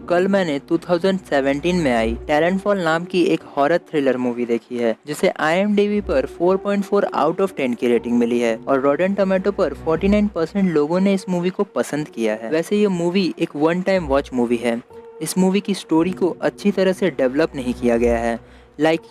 कल मैंने 2017 में आई टैलेंटफॉल नाम की एक हॉरर थ्रिलर मूवी देखी है जिसे IMDb पर 4.4 आउट ऑफ 10 की रेटिंग मिली है और रॉटन टोमेटो पर 49% लोगों ने इस मूवी को पसंद किया है। वैसे ये मूवी एक वन टाइम वॉच मूवी है। इस मूवी की स्टोरी को अच्छी तरह से डेवलप नहीं किया गया है।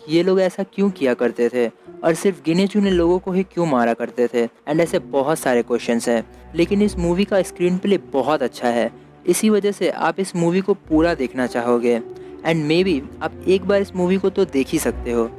ये लोग ऐसा क्यों किया करते थे और सिर्फ गिने चुने लोगों को ही क्यों मारा करते थे एंड ऐसे बहुत सारे क्वेश्चंस हैं। लेकिन इस मूवी का स्क्रीन प्ले बहुत अच्छा है, इसी वजह से आप इस मूवी को पूरा देखना चाहोगे एंड मे बी आप एक बार इस मूवी को तो देख ही सकते हो।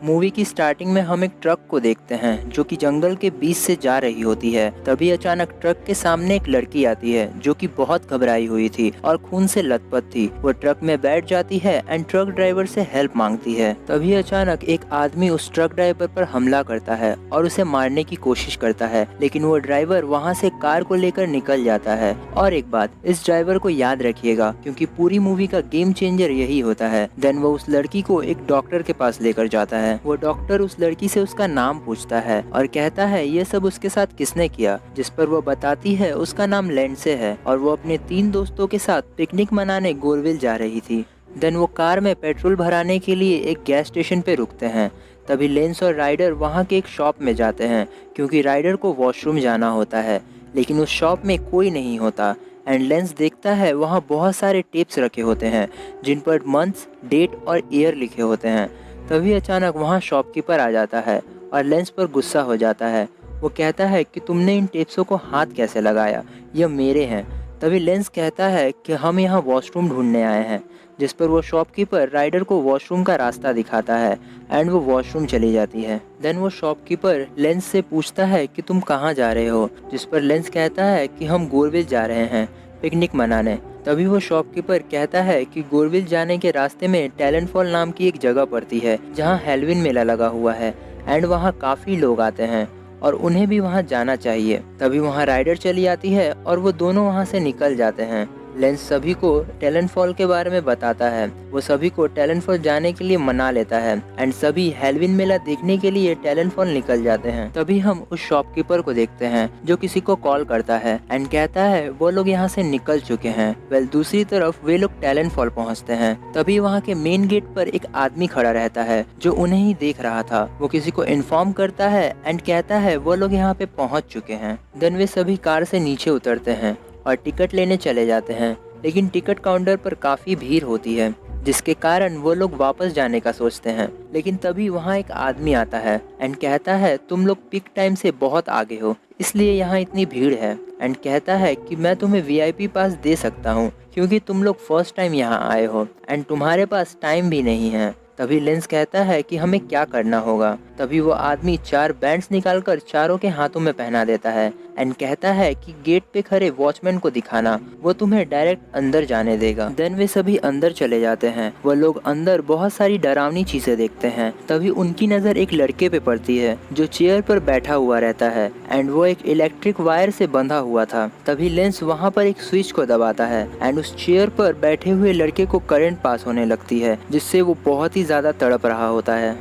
मूवी की स्टार्टिंग में हम एक ट्रक को देखते हैं जो कि जंगल के बीच से जा रही होती है। तभी अचानक ट्रक के सामने एक लड़की आती है जो कि बहुत घबराई हुई थी और खून से लथपथ थी। वो ट्रक में बैठ जाती है एंड ट्रक ड्राइवर से हेल्प मांगती है। तभी अचानक एक आदमी उस ट्रक ड्राइवर पर हमला करता है और उसे मारने की कोशिश करता है, लेकिन वो ड्राइवर वहाँ से कार को लेकर निकल जाता है। और एक बात इस ड्राइवर को याद रखिएगा क्योंकि पूरी मूवी का गेम चेंजर यही होता है। देन वो उस लड़की को एक डॉक्टर के पास लेकर जाता है। वो डॉक्टर उस लड़की से उसका नाम पूछता है और कहता है ये सब उसके साथ किसने किया, जिस पर वो बताती है उसका नाम लेंडसे है और वो अपने 3 दोस्तों के साथ पिकनिक मनाने गोरविल जा रही थी। देन वो कार में पेट्रोल भराने के लिए एक गैस स्टेशन पे रुकते हैं। तभी लेंस और राइडर वहाँ के एक शॉप में जाते हैं क्योंकि राइडर को वॉशरूम जाना होता है, लेकिन उस शॉप में कोई नहीं होता एंड लेंस देखता है वहाँ बहुत सारे टेप्स रखे होते हैं जिन पर मंथ्स, डेट और ईयर लिखे होते हैं। तभी अचानक वहाँ शॉपकीपर आ जाता है और लेंस पर गुस्सा हो जाता है। वो कहता है कि तुमने इन टेप्सों को हाथ कैसे लगाया, ये मेरे हैं। तभी लेंस कहता है कि हम यहाँ वॉशरूम ढूंढने आए हैं, जिस पर वो शॉपकीपर राइडर को वॉशरूम का रास्ता दिखाता है एंड वो वॉशरूम चली जाती है। देन वो शॉपकीपर लेंस से पूछता है कि तुम कहाँ जा रहे हो, जिस पर लेंस कहता है कि हम गोरविल जा रहे हैं पिकनिक मनाने। तभी वो शॉपकीपर कहता है कि गोरविल जाने के रास्ते में टैलेंटफॉल नाम की एक जगह पड़ती है जहाँ हैलोवीन मेला लगा हुआ है एंड वहाँ काफ़ी लोग आते हैं और उन्हें भी वहाँ जाना चाहिए। तभी वहाँ राइडर चली आती है और वो दोनों वहाँ से निकल जाते हैं। लेंस सभी को टैलेंटफॉल के बारे में बताता है। वो सभी को टैलेंटफॉल जाने के लिए मना लेता है एंड सभी हैलोवीन मेला देखने के लिए टैलेंटफॉल निकल जाते हैं। तभी हम उस शॉपकीपर को देखते हैं जो किसी को कॉल करता है एंड कहता है वो लोग यहाँ से निकल चुके हैं। दूसरी तरफ वे लोग टैलेंटफॉल पहुँचते हैं। तभी वहाँ के मेन गेट पर एक आदमी खड़ा रहता है जो उन्हें ही देख रहा था। वो किसी को इन्फॉर्म करता है एंड कहता है वो लोग यहाँ पे पहुँच चुके हैं। देन वे सभी कार से नीचे उतरते हैं और टिकट लेने चले जाते हैं, लेकिन टिकट काउंटर पर काफ़ी भीड़ होती है जिसके कारण वो लोग वापस जाने का सोचते हैं। लेकिन तभी वहाँ एक आदमी आता है एंड कहता है तुम लोग पिक टाइम से बहुत आगे हो इसलिए यहाँ इतनी भीड़ है एंड कहता है कि मैं तुम्हें VIP पास दे सकता हूँ क्योंकि तुम लोग फर्स्ट टाइम यहाँ आए हो एंड तुम्हारे पास टाइम भी नहीं है। तभी लेंस कहता है कि हमें क्या करना होगा। तभी वो आदमी 4 बैंड्स निकालकर चारों के हाथों में पहना देता है एंड कहता है कि गेट पे खड़े वॉचमैन को दिखाना, वो तुम्हें डायरेक्ट अंदर जाने देगा। देन वे सभी अंदर चले जाते हैं। वो लोग अंदर बहुत सारी डरावनी चीजें देखते हैं। तभी उनकी नजर एक लड़के पे पड़ती है जो चेयर पर बैठा हुआ रहता है एंड वो एक इलेक्ट्रिक वायर से बंधा हुआ था। तभी लेंस वहाँ पर एक स्विच को दबाता है एंड उस चेयर पर बैठे हुए लड़के को करंट पास होने लगती है जिससे वो बहुत ही ज्यादा तड़प रहा होता है।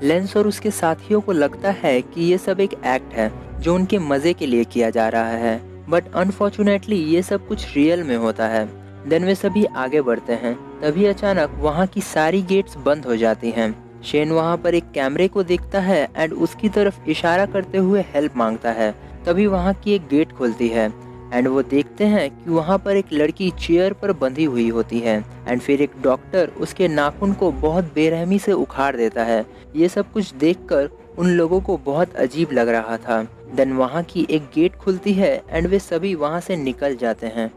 लेंस और उसके साथियों को लगता है कि ये सब एक एक्ट है जो उनके मजे के लिए किया जा रहा है, बट अनफॉर्चुनेटली ये सब कुछ रियल में होता है। देन वे सभी आगे बढ़ते हैं। तभी अचानक वहाँ की सारी गेट्स बंद हो जाती हैं। शेन वहाँ पर एक कैमरे को देखता है एंड उसकी तरफ इशारा करते हुए हेल्प मांगता है। तभी वहाँ की एक गेट खुलती है एंड वो देखते हैं कि वहाँ पर एक लड़की चेयर पर बंधी हुई होती है एंड फिर एक डॉक्टर उसके नाखून को बहुत बेरहमी से उखाड़ देता है। ये सब कुछ देखकर उन लोगों को बहुत अजीब लग रहा था। देन वहाँ की एक गेट खुलती है एंड वे सभी वहाँ से निकल जाते हैं।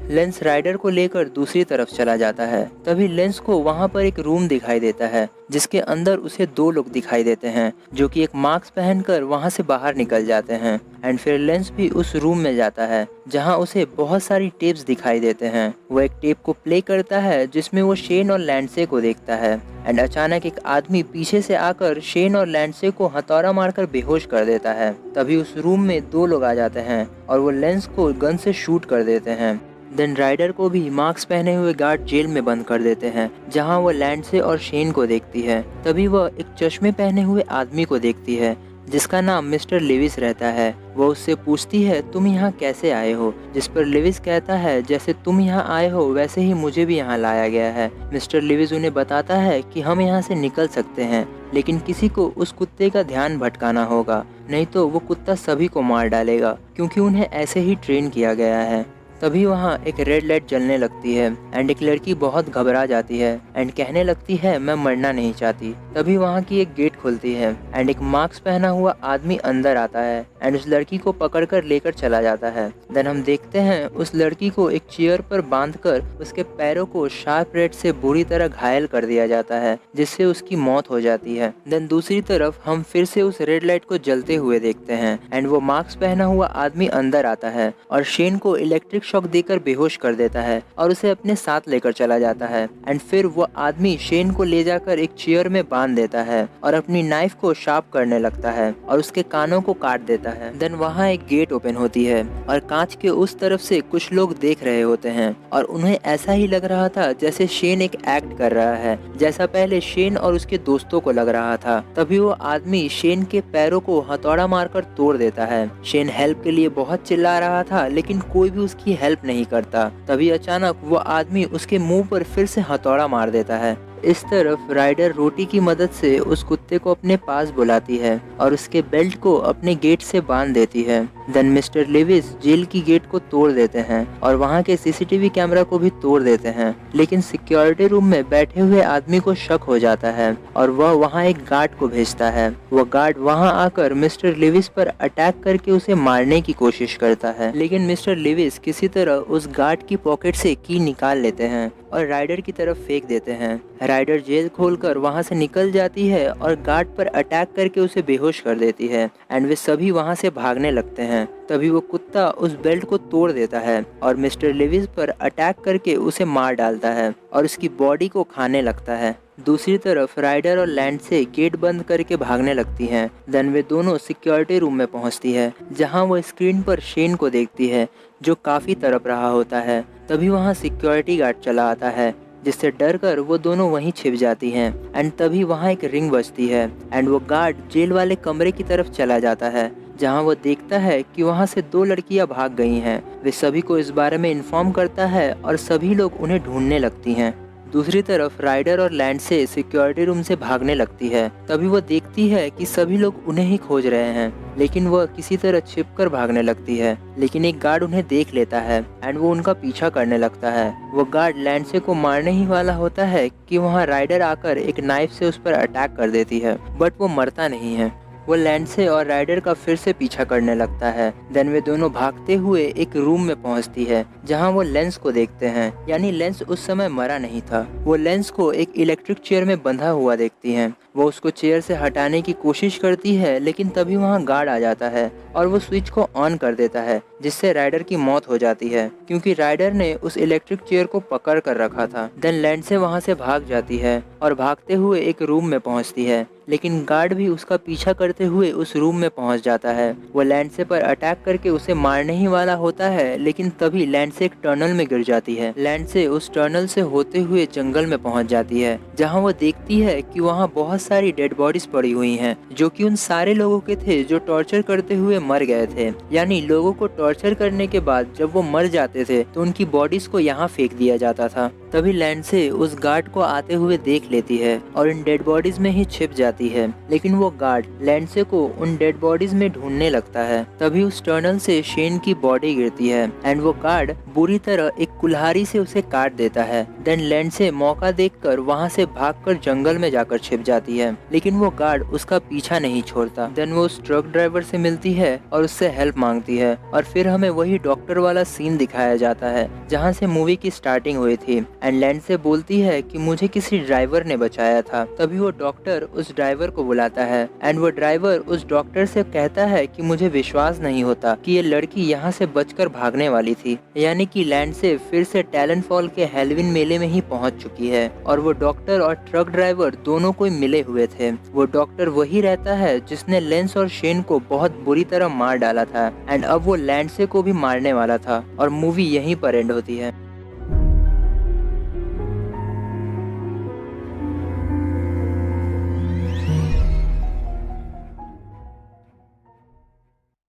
लेंस राइडर को लेकर दूसरी तरफ चला जाता है। तभी लेंस को वहाँ पर एक रूम दिखाई देता है जिसके अंदर उसे 2 लोग दिखाई देते हैं जो कि एक मास्क पहनकर वहाँ से बाहर निकल जाते हैं एंड फिर लेंस भी उस रूम में जाता है जहाँ उसे बहुत सारी टेप्स दिखाई देते हैं। वो एक टेप को प्ले करता है जिसमें वो शेन और लैंडसे को देखता है एंड अचानक एक आदमी पीछे से आकर शेन और लैंडसे को हथौड़ा मारकर बेहोश कर देता है। तभी उस रूम में 2 लोग आ जाते हैं और वो लेंस को गन से शूट कर देते हैं। देन राइडर को भी मास्क पहने हुए गार्ड जेल में बंद कर देते हैं जहां वो लैंडसे और शेन को देखती है। तभी वह एक चश्मे पहने हुए आदमी को देखती है जिसका नाम मिस्टर लिविस रहता है। वो उससे पूछती है तुम यहाँ कैसे आए हो, जिस पर लिविस कहता है जैसे तुम यहाँ आए हो वैसे ही मुझे भी यहाँ लाया गया है। मिस्टर लिविस उन्हें बताता है कि हम यहाँ से निकल सकते हैं, लेकिन किसी को उस कुत्ते का ध्यान भटकाना होगा, नहीं तो वो कुत्ता सभी को मार डालेगा, क्योंकि उन्हें ऐसे ही ट्रेन किया गया है। तभी वहाँ एक रेड लाइट जलने लगती है एंड एक लड़की बहुत घबरा जाती है एंड कहने लगती है मैं मरना नहीं चाहती। तभी वहाँ की एक गेट खुलती है एंड एक मास्क पहना हुआ आदमी अंदर आता है एंड उस लड़की को पकड़कर लेकर चला जाता है। देन हम देखते हैं उस लड़की को एक चेयर पर बांधकर उसके पैरों को शार्प रेड से बुरी तरह घायल कर दिया जाता है, जिससे उसकी मौत हो जाती है। देन दूसरी तरफ हम फिर से उस रेड लाइट को जलते हुए देखते हैं एंड वो मास्क पहना हुआ आदमी अंदर आता है और शेन को इलेक्ट्रिक शॉक देकर बेहोश कर देता है और उसे अपने साथ लेकर चला जाता है। एंड फिर वो आदमी शेन को ले जाकर एक चेयर में बांध देता है और अपनी नाइफ को शार्प करने लगता है और उसके कानों को काट देता है। देन वहाँ एक गेट ओपन होती है और कांच के उस तरफ से कुछ लोग देख रहे होते हैं और उन्हें ऐसा ही लग रहा था जैसे शेन एक एक्ट कर रहा है, जैसा पहले शेन और उसके दोस्तों को लग रहा था। तभी वो आदमी शेन के पैरों को हथौड़ा मारकर तोड़ देता है। शेन हेल्प के लिए बहुत चिल्ला रहा था, लेकिन कोई भी उसकी हेल्प नहीं करता। तभी अचानक वो आदमी उसके मुंह पर फिर से हथौड़ा मार देता है। इस तरफ राइडर रोटी की मदद से उस कुत्ते को अपने पास बुलाती है और उसके बेल्ट को अपने गेट से बांध देती है। देन मिस्टर लिविस जेल की गेट को तोड़ देते हैं और वहाँ के सीसीटीवी कैमरा को भी तोड़ देते हैं, लेकिन सिक्योरिटी रूम में बैठे हुए आदमी को शक हो जाता है और वह वहाँ एक गार्ड को भेजता है। वह गार्ड वहाँ आकर मिस्टर लिविस पर अटैक करके उसे मारने की कोशिश करता है, लेकिन मिस्टर लिविस किसी तरह उस गार्ड की पॉकेट से की निकाल लेते हैं और राइडर की तरफ फेंक देते हैं। राइडर जेल खोलकर वहां से निकल जाती है और गार्ड पर अटैक करके उसे बेहोश कर देती है एंड वे सभी वहां से भागने लगते हैं। तभी वो कुत्ता उस बेल्ट को तोड़ देता है और मिस्टर लिविस पर अटैक करके उसे मार डालता है और उसकी बॉडी को खाने लगता है। दूसरी तरफ राइडर और लैंड से गेट बंद करके भागने लगती हैं। देन वे दोनों सिक्योरिटी रूम में पहुंचती है, जहां वो स्क्रीन पर शेन को देखती है जो काफी तड़प रहा होता है। तभी वहां सिक्योरिटी गार्ड चला आता है, जिससे डर कर वो दोनों वहीं छिप जाती हैं एंड तभी वहां एक रिंग बजती है एंड वो गार्ड जेल वाले कमरे की तरफ चला जाता है, जहां वो देखता है कि वहां से 2 लड़कियां भाग गई हैं। वे सभी को इस बारे में इन्फॉर्म करता है और सभी लोग उन्हें ढूंढने लगती हैं। दूसरी तरफ राइडर और लैंड से सिक्योरिटी रूम से भागने लगती है। तभी वो देखती है कि सभी लोग उन्हें ही खोज रहे हैं, लेकिन वह किसी तरह छिपकर भागने लगती है, लेकिन एक गार्ड उन्हें देख लेता है एंड वो उनका पीछा करने लगता है। वो गार्ड लैंड से को मारने ही वाला होता है कि वहाँ राइडर आकर एक नाइफ से उस पर अटैक कर देती है, बट वो मरता नहीं है। वो लैंड से और राइडर का फिर से पीछा करने लगता है। देन वे दोनों भागते हुए एक रूम में पहुंचती है, जहां वो लेंस को देखते हैं, यानी लेंस उस समय मरा नहीं था। वो लेंस को एक इलेक्ट्रिक चेयर में बंधा हुआ देखती हैं। वो उसको चेयर से हटाने की कोशिश करती है, लेकिन तभी वहां गार्ड आ जाता है और वो स्विच को ऑन कर देता है, जिससे राइडर की मौत हो जाती है, क्योंकि राइडर ने उस इलेक्ट्रिक चेयर को पकड़ कर रखा था। देन लैंड से वहां से भाग जाती है और भागते हुए एक रूम में पहुंचती है, लेकिन गार्ड भी उसका पीछा करते हुए उस रूम में पहुंच जाता है। वो लैंड से पर अटैक करके उसे मारने ही वाला होता है, लेकिन तभी लैंड से एक टनल में गिर जाती है। लैंड से उस टनल से होते हुए जंगल में पहुंच जाती है, जहां वो देखती है कि वहां बहुत सारी डेड बॉडीज पड़ी हुई हैं, जो कि उन सारे लोगों के थे जो टॉर्चर करते हुए मर गए थे। यानी लोगों को टॉर्चर करने के बाद जब वो मर जाते थे तो उनकी बॉडीज को यहाँ फेंक दिया जाता था। तभी लैंड से उस गार्ड को आते हुए देख लेती है और इन डेड बॉडीज में ही छिप जाती है, लेकिन वो गार्ड लैंड से को उन डेड बॉडीज में ढूंढने लगता है। तभी उस टनल से शेन की बॉडी गिरती है एंड वो गार्ड बुरी तरह एक कुल्हाड़ी से उसे काट देता है। देन लैंड से मौका देखकर वहां से भागकर जंगल में जाकर छिप जाती है, लेकिन वो गार्ड उसका पीछा नहीं छोड़ता। देन वो उस ट्रक ड्राइवर से मिलती है और उससे हेल्प मांगती है और फिर हमें वही डॉक्टर वाला सीन दिखाया जाता है जहाँ से मूवी की स्टार्टिंग हुई थी एंड लैंड से बोलती है कि मुझे किसी ड्राइवर ने बचाया था। तभी वो डॉक्टर उस ड्राइवर को बुलाता है एंड वो ड्राइवर उस डॉक्टर से कहता है कि मुझे विश्वास नहीं होता कि ये लड़की यहाँ से बचकर भागने वाली थी। यानी कि लैंड से फिर से टैलेंट फॉल के हैलोवीन मेले में ही पहुँच चुकी है और वो डॉक्टर और ट्रक ड्राइवर दोनों कोई मिले हुए थे। वो डॉक्टर वही रहता है जिसने लेंस और शेन को बहुत बुरी तरह मार डाला था एंड अब वो लैंड से को भी मारने वाला था और मूवी यहीं पर एंड होती है।